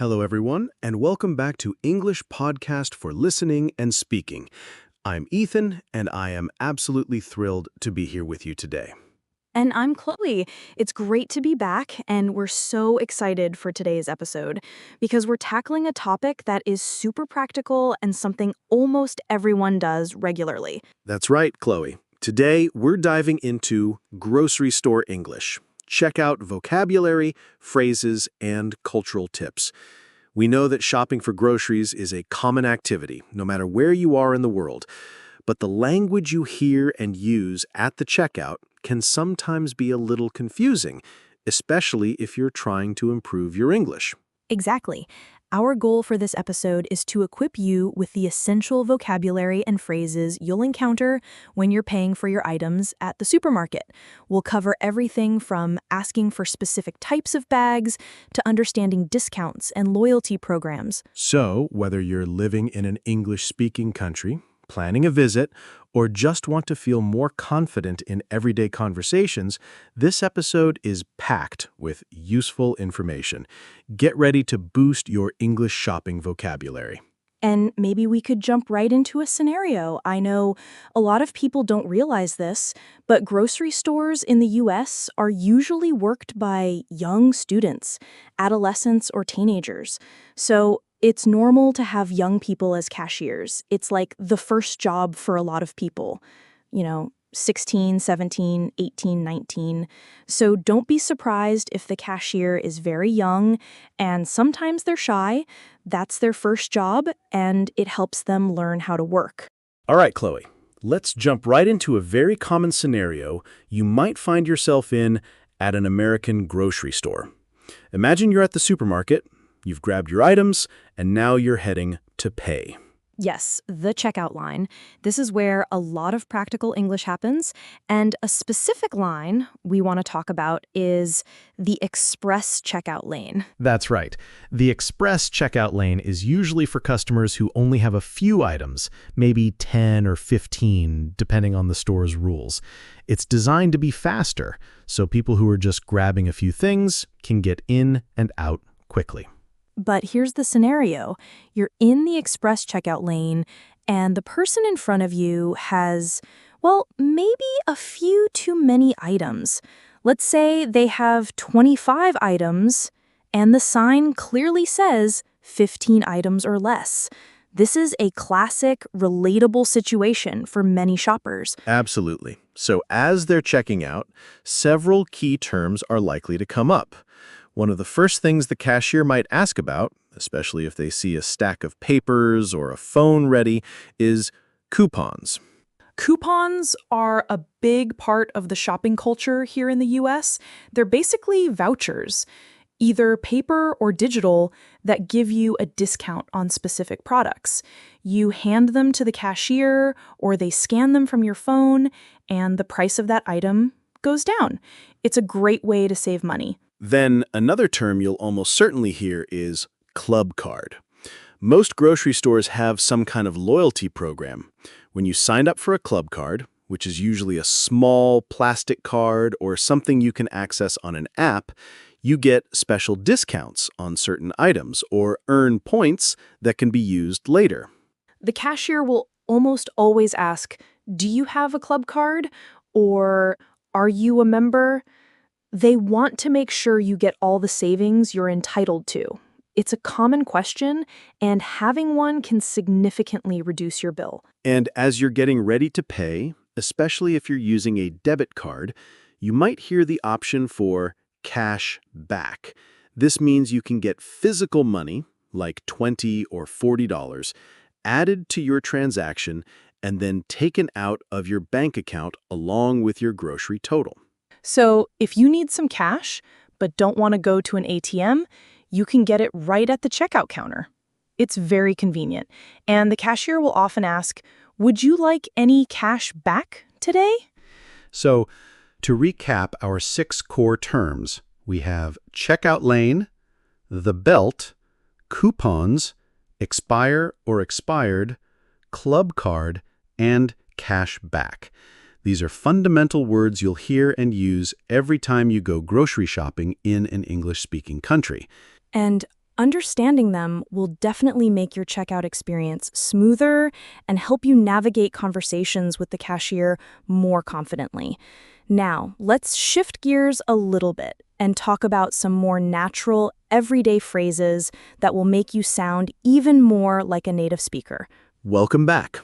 Hello, everyone, and welcome back to English Podcast for Listening and Speaking. I'm Ethan, and I am absolutely thrilled to be here with you today. And I'm Chloe. It's great to be back, and we're so excited for today's episode because we're tackling a topic that is super practical and something almost everyone does regularly. That's right, Chloe. Today, we're diving into grocery store English. Check out vocabulary, phrases, and cultural tips. We know that shopping for groceries is a common activity, no matter where you are in the world. But the language you hear and use at the checkout can sometimes be a little confusing, especially if you're trying to improve your English. Exactly. Our goal for this episode is to equip you with the essential vocabulary and phrases you'll encounter when you're paying for your items at the supermarket. We'll cover everything from asking for specific types of bags to understanding discounts and loyalty programs. So, whether you're living in an English-speaking country, planning a visit, or just want to feel more confident in everyday conversations, this episode is packed with useful information. Get ready to boost your English shopping vocabulary. And maybe we could jump right into a scenario. I know a lot of people don't realize this, but grocery stores in the US are usually worked by young students, adolescents, or teenagers. So it's normal to have young people as cashiers. It's like the first job for a lot of people, 16, 17, 18, 19. So don't be surprised if the cashier is very young and sometimes they're shy. That's their first job and it helps them learn how to work. All right, Chloe, let's jump right into a very common scenario you might find yourself in at an American grocery store. Imagine you're at the supermarket, you've grabbed your items, and now you're heading to pay. Yes, the checkout line. This is where a lot of practical English happens, and a specific line we want to talk about is the express checkout lane. That's right. The express checkout lane is usually for customers who only have a few items, maybe 10 or 15, depending on the store's rules. It's designed to be faster, so people who are just grabbing a few things can get in and out quickly. But here's the scenario. You're in the express checkout lane, and the person in front of you has, maybe a few too many items. Let's say they have 25 items, and the sign clearly says 15 items or less. This is a classic, relatable situation for many shoppers. Absolutely. So as they're checking out, several key terms are likely to come up. One of the first things the cashier might ask about, especially if they see a stack of papers or a phone ready, is coupons. Coupons are a big part of the shopping culture here in the US. They're basically vouchers, either paper or digital, that give you a discount on specific products. You hand them to the cashier or they scan them from your phone, and the price of that item goes down. It's a great way to save money. Then another term you'll almost certainly hear is club card. Most grocery stores have some kind of loyalty program. When you sign up for a club card, which is usually a small plastic card or something you can access on an app, you get special discounts on certain items or earn points that can be used later. The cashier will almost always ask, "Do you have a club card?" or "Are you a member?" They want to make sure you get all the savings you're entitled to. It's a common question, and having one can significantly reduce your bill. And as you're getting ready to pay, especially if you're using a debit card, you might hear the option for cash back. This means you can get physical money, like $20 or $40, added to your transaction and then taken out of your bank account along with your grocery total. So if you need some cash, but don't want to go to an ATM, you can get it right at the checkout counter. It's very convenient. And the cashier will often ask, "Would you like any cash back today?" So, to recap our 6 core terms, we have checkout lane, the belt, coupons, expire or expired, club card, and cash back. These are fundamental words you'll hear and use every time you go grocery shopping in an English-speaking country. And Understanding them will definitely make your checkout experience smoother and help you navigate conversations with the cashier more confidently. Now, let's shift gears a little bit and talk about some more natural, everyday phrases that will make you sound even more like a native speaker. Welcome back.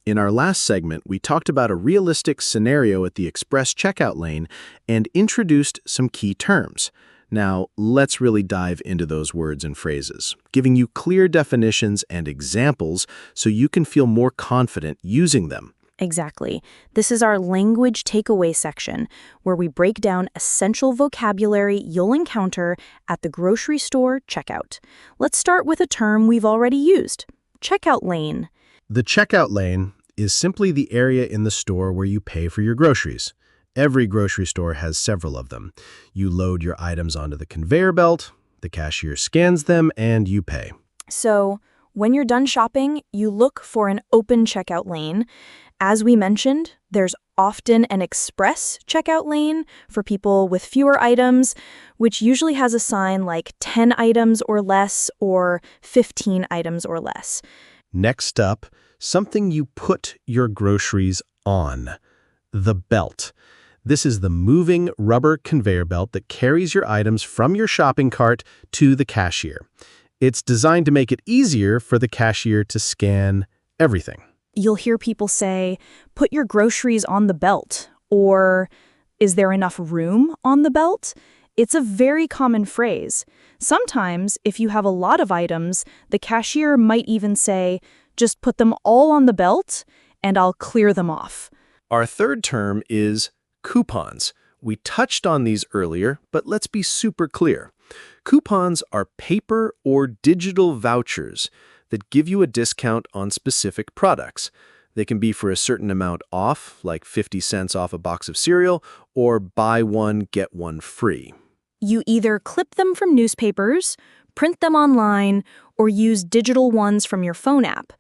In our last segment, we talked about a realistic scenario at the express checkout lane and introduced some key terms. Now, let's really dive into those words and phrases, giving you clear definitions and examples so you can feel more confident using them. Exactly. This is our language takeaway section, where we break down essential vocabulary you'll encounter at the grocery store checkout. Let's start with a term we've already used, checkout lane. The checkout lane is simply the area in the store where you pay for your groceries. Every grocery store has several of them. You load your items onto the conveyor belt, the cashier scans them, and you pay. So, when you're done shopping, you look for an open checkout lane. As we mentioned, there's often an express checkout lane for people with fewer items, which usually has a sign like 10 items or less or 15 items or less. Next up, something you put your groceries on. The belt. This is the moving rubber conveyor belt that carries your items from your shopping cart to the cashier. It's designed to make it easier for the cashier to scan everything. You'll hear people say, put your groceries on the belt, or is there enough room on the belt? It's a very common phrase. Sometimes, if you have a lot of items, the cashier might even say, just put them all on the belt and I'll clear them off. Our third term is coupons. We touched on these earlier, but let's be super clear. Coupons are paper or digital vouchers that give you a discount on specific products. They can be for a certain amount off, like 50 cents off a box of cereal, or buy one, get one free. You either clip them from newspapers, print them online, or use digital ones from your phone app.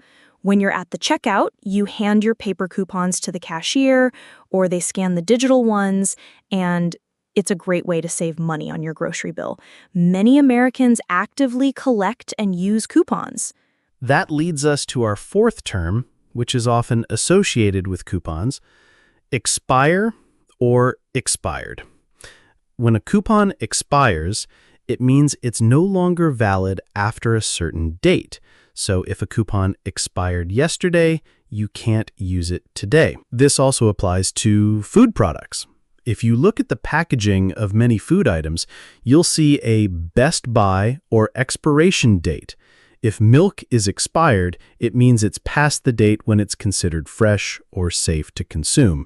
When you're at the checkout, you hand your paper coupons to the cashier, or they scan the digital ones, and it's a great way to save money on your grocery bill. Many Americans actively collect and use coupons. That leads us to our fourth term, which is often associated with coupons, expire or expired. When a coupon expires, it means it's no longer valid after a certain date. So if a coupon expired yesterday, you can't use it today. This also applies to food products. If you look at the packaging of many food items, you'll see a best by or expiration date. If milk is expired, it means it's past the date when it's considered fresh or safe to consume.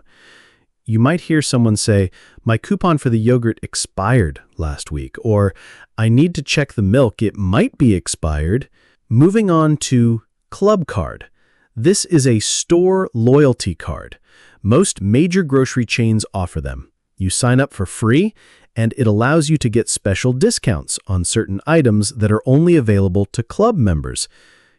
You might hear someone say, my coupon for the yogurt expired last week, or I need to check the milk, it might be expired. Moving on to Club Card. This is a store loyalty card. Most major grocery chains offer them. You sign up for free, and it allows you to get special discounts on certain items that are only available to club members.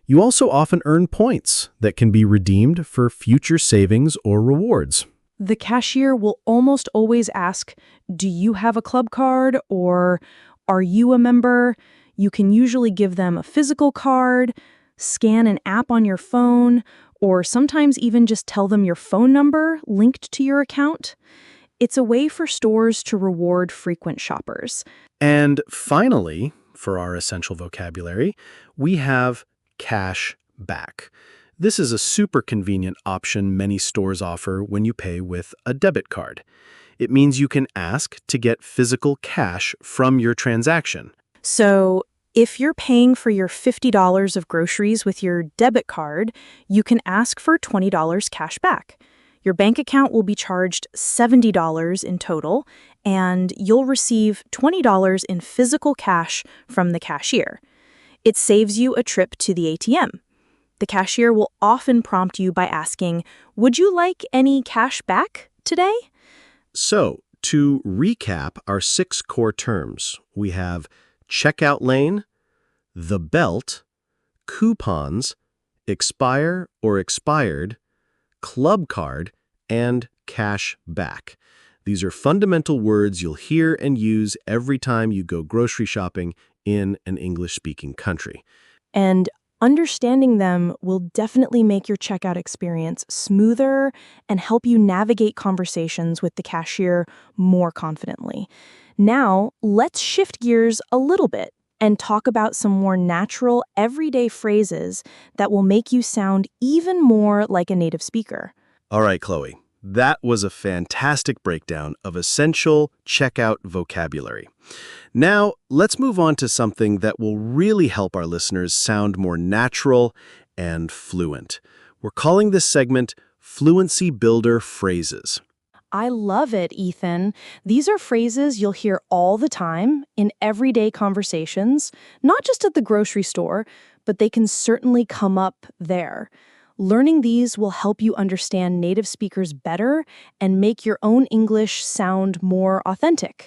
You also often earn points that can be redeemed for future savings or rewards. The cashier will almost always ask, do you have a club card, or are you a member? You can usually give them a physical card, scan an app on your phone, or sometimes even just tell them your phone number linked to your account. It's a way for stores to reward frequent shoppers. And finally, for our essential vocabulary, we have cash back. This is a super convenient option many stores offer when you pay with a debit card. It means you can ask to get physical cash from your transaction. So, if you're paying for your $50 of groceries with your debit card, you can ask for $20 cash back. Your bank account will be charged $70 in total, and you'll receive $20 in physical cash from the cashier. It saves you a trip to the ATM. The cashier will often prompt you by asking, would you like any cash back today? So, to recap our 6 core terms, we have checkout lane, the belt, coupons, expire or expired, club card, and cash back. These are fundamental words you'll hear and use every time you go grocery shopping in an English-speaking country. And understanding them will definitely make your checkout experience smoother and help you navigate conversations with the cashier more confidently. Now, let's shift gears a little bit and talk about some more natural, everyday phrases that will make you sound even more like a native speaker. All right, Chloe, that was a fantastic breakdown of essential checkout vocabulary. Now, let's move on to something that will really help our listeners sound more natural and fluent. We're calling this segment Fluency Builder Phrases. I love it, Ethan. These are phrases you'll hear all the time in everyday conversations, not just at the grocery store, but they can certainly come up there. Learning these will help you understand native speakers better and make your own English sound more authentic.